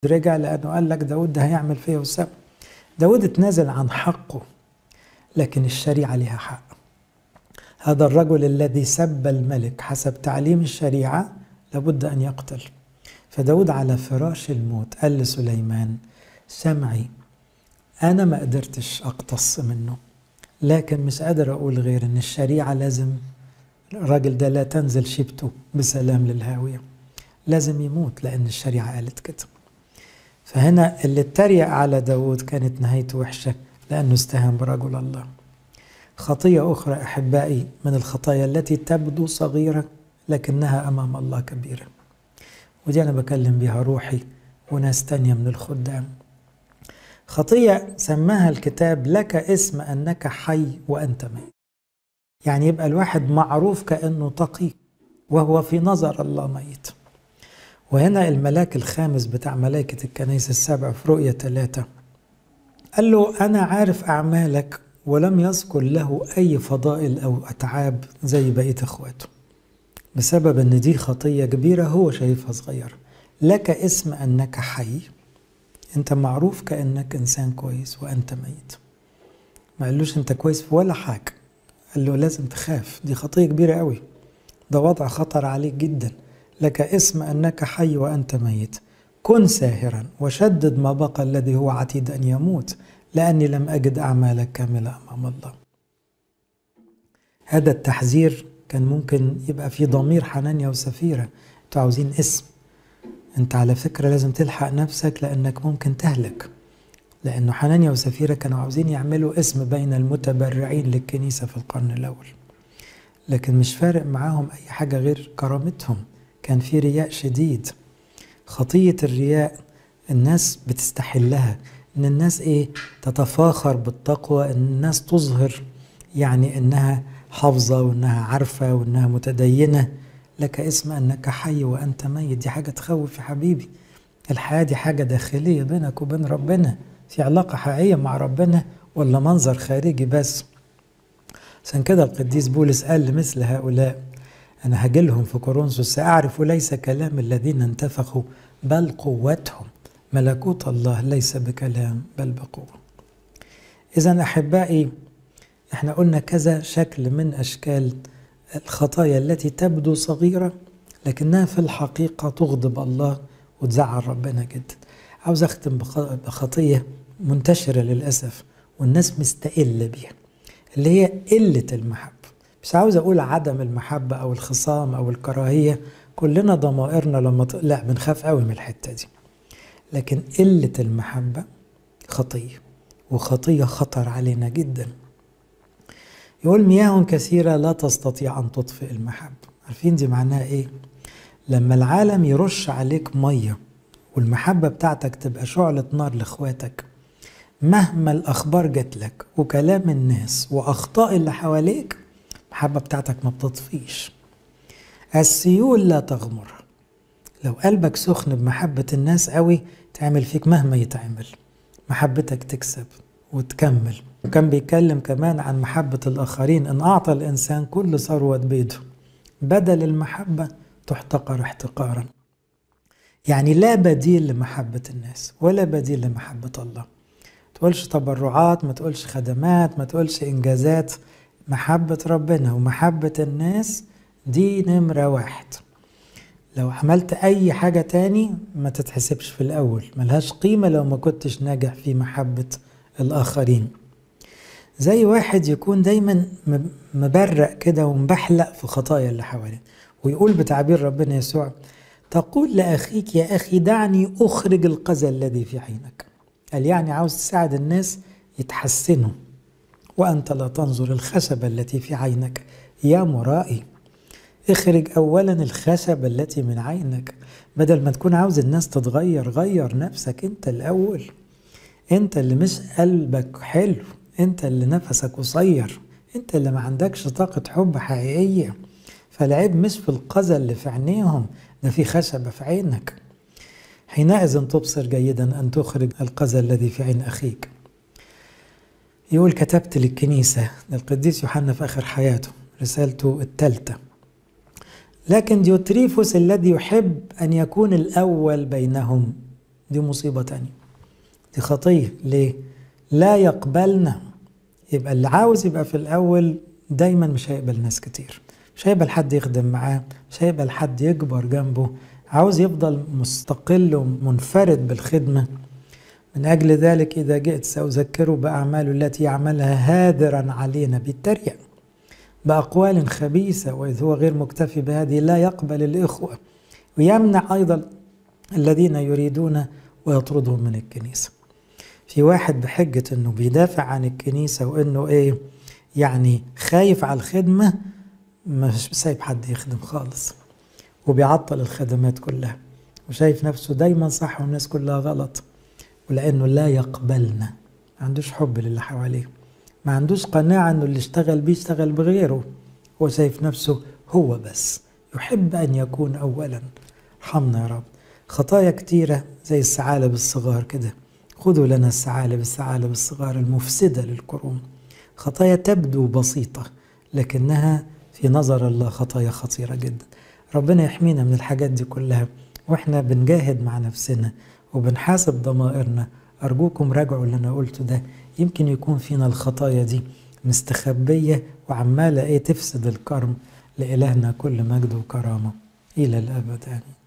رجع لأنه قال لك داود ده هيعمل فيه وسام. داود اتنازل عن حقه، لكن الشريعة لها حق. هذا الرجل الذي سب الملك حسب تعليم الشريعة لابد أن يقتل. فداود على فراش الموت قال لسليمان: سمعي، أنا ما قدرتش أقتص منه، لكن مش قادر أقول غير أن الشريعة لازم الراجل ده لا تنزل شيبته بسلام للهاوية، لازم يموت لأن الشريعة قالت كده. فهنا اللي اتريق على داود كانت نهايته وحشة لأنه استهان برجل الله. خطية أخرى أحبائي من الخطايا التي تبدو صغيرة لكنها أمام الله كبيرة، ودي أنا بكلم بها روحي وناس تانية من الخدام. خطية سماها الكتاب لك اسم أنك حي وأنت ميت. يعني يبقى الواحد معروف كأنه تقي وهو في نظر الله ميت. وهنا الملاك الخامس بتاع ملائكة الكنائس السبع في رؤية 3 قال له: أنا عارف أعمالك ولم يذكر له أي فضائل أو أتعاب زي بقية إخواته، بسبب أن دي خطية كبيرة هو شايفها صغيرة. لك اسم أنك حي، أنت معروف كأنك إنسان كويس وأنت ميت. ما قالوش أنت كويس في ولا حاجة، قال له لازم تخاف، دي خطية كبيرة قوي، ده وضع خطر عليك جدا. لك اسم أنك حي وأنت ميت، كن ساهرا وشدد ما بقى الذي هو عتيد أن يموت، لأني لم أجد أعمالك كاملة أمام الله. هذا التحذير كان ممكن يبقى في ضمير حنانيا وسفيرة. انتوا عاوزين اسم، انت على فكرة لازم تلحق نفسك لأنك ممكن تهلك. لأنه حنانيا وسفيرة كانوا عاوزين يعملوا اسم بين المتبرعين للكنيسة في القرن الأول، لكن مش فارق معاهم أي حاجة غير كرامتهم. كان في رياء شديد. خطية الرياء الناس بتستحلها، ان الناس تتفاخر بالتقوى، ان الناس تظهر يعني انها حافظة وانها عارفة وانها متدينة. لك اسم انك حي وانت ميت، دي حاجة تخوف يا حبيبي. الحياة دي حاجة داخلية بينك وبين ربنا، في علاقة حقيقية مع ربنا ولا منظر خارجي بس؟ عشان كده القديس بولس قال لمثل هؤلاء: أنا هجلهم في كورنثوس، سأعرف ليس كلام الذين انتفخوا بل قوتهم، ملكوت الله ليس بكلام بل بقوة. إذن أحبائي، احنا قلنا كذا شكل من أشكال الخطايا التي تبدو صغيرة لكنها في الحقيقة تغضب الله وتزعل ربنا جدا. عاوز أختم بخطية منتشرة للأسف والناس مستقلة بيها، اللي هي قلة المحبة. مش عاوز أقول عدم المحبة أو الخصام أو الكراهية، كلنا ضمائرنا لما لا بنخاف قوي من الحتة دي، لكن قلة المحبة خطية، وخطية خطر علينا جدا. يقول: مياه كثيرة لا تستطيع أن تطفئ المحبة. عارفين دي معناها إيه؟ لما العالم يرش عليك مية والمحبة بتاعتك تبقى شعلة نار لإخواتك، مهما الأخبار جات لك وكلام الناس وأخطاء اللي حواليك، المحبة بتاعتك ما بتطفيش. السيول لا تغمر. لو قلبك سخن بمحبة الناس قوي تعمل فيك مهما يتعمل، محبتك تكسب وتكمل. وكان بيتكلم كمان عن محبة الآخرين: إن أعطى الإنسان كل ثروة بيده بدل المحبة تحتقر احتقارا. يعني لا بديل لمحبة الناس ولا بديل لمحبة الله. تقولش تبرعات، ما تقولش خدمات، ما تقولش إنجازات. محبة ربنا ومحبة الناس دي نمرة 1. لو عملت أي حاجة تاني ما تتحسبش في الأول، ملهاش قيمة لو ما كنتش ناجح في محبة الآخرين. زي واحد يكون دايما مبرق كده ومبحلق في خطايا اللي حواليه، ويقول بتعبير ربنا يسوع: تقول لأخيك يا أخي دعني أخرج القذى الذي في عينك. قال يعني عاوز تساعد الناس يتحسنوا، وأنت لا تنظر الخشبة التي في عينك يا مرائي. اخرج أولا الخشبة التي من عينك. بدل ما تكون عاوز الناس تتغير، غير نفسك انت الأول. انت اللي مش قلبك حلو، انت اللي نفسك قصير، انت اللي ما عندكش طاقة حب حقيقية. فالعيب مش في القذى اللي في عينيهم، ده في خشبة في عينك. حينئذ تبصر جيدا أن تخرج القذى الذي في عين أخيك. يقول: كتبت للكنيسة، للقديس يوحنا في آخر حياته، رسالته 3: لكن ديوتريفوس الذي يحب أن يكون الأول بينهم دي مصيبة تانية، دي خطية. ليه؟ لا يقبلنا. يبقى اللي عاوز يبقى في الأول دايما مش هيقبل ناس كتير، مش هيقبل حد يخدم معاه، مش هيقبل حد يكبر جنبه، عاوز يفضل مستقل ومنفرد بالخدمة. من أجل ذلك إذا جئت سأذكره بأعماله التي يعملها هادرا علينا، بيتريق بأقوال خبيثة، وإذ هو غير مكتفي بهذه لا يقبل الإخوة، ويمنع أيضا الذين يريدون ويطردهم من الكنيسة. في واحد بحجة أنه بيدافع عن الكنيسة وأنه إيه يعني خايف على الخدمة، مش سايب حد يخدم خالص، وبيعطل الخدمات كلها، وشايف نفسه دايما صح والناس كلها غلط، ولأنه لا يقبلنا، ما عندوش حب للي حواليه، ما عندوش قناعة أنه اللي اشتغل بيه اشتغل بغيره، هو شايف نفسه هو بس، يحب أن يكون أولا. ارحمنا يا رب. خطايا كتيرة زي الثعالب الصغار كده، خذوا لنا الثعالب الصغار المفسدة للقرون، خطايا تبدو بسيطة لكنها في نظر الله خطايا خطيرة جدا. ربنا يحمينا من الحاجات دي كلها، وإحنا بنجاهد مع نفسنا وبنحاسب ضمائرنا. أرجوكم راجعوا اللي أنا قلته ده، يمكن يكون فينا الخطايا دي مستخبية وعمالة تفسد الكرم. لإلهنا كل مجد وكرامة إلى الأبد آمين.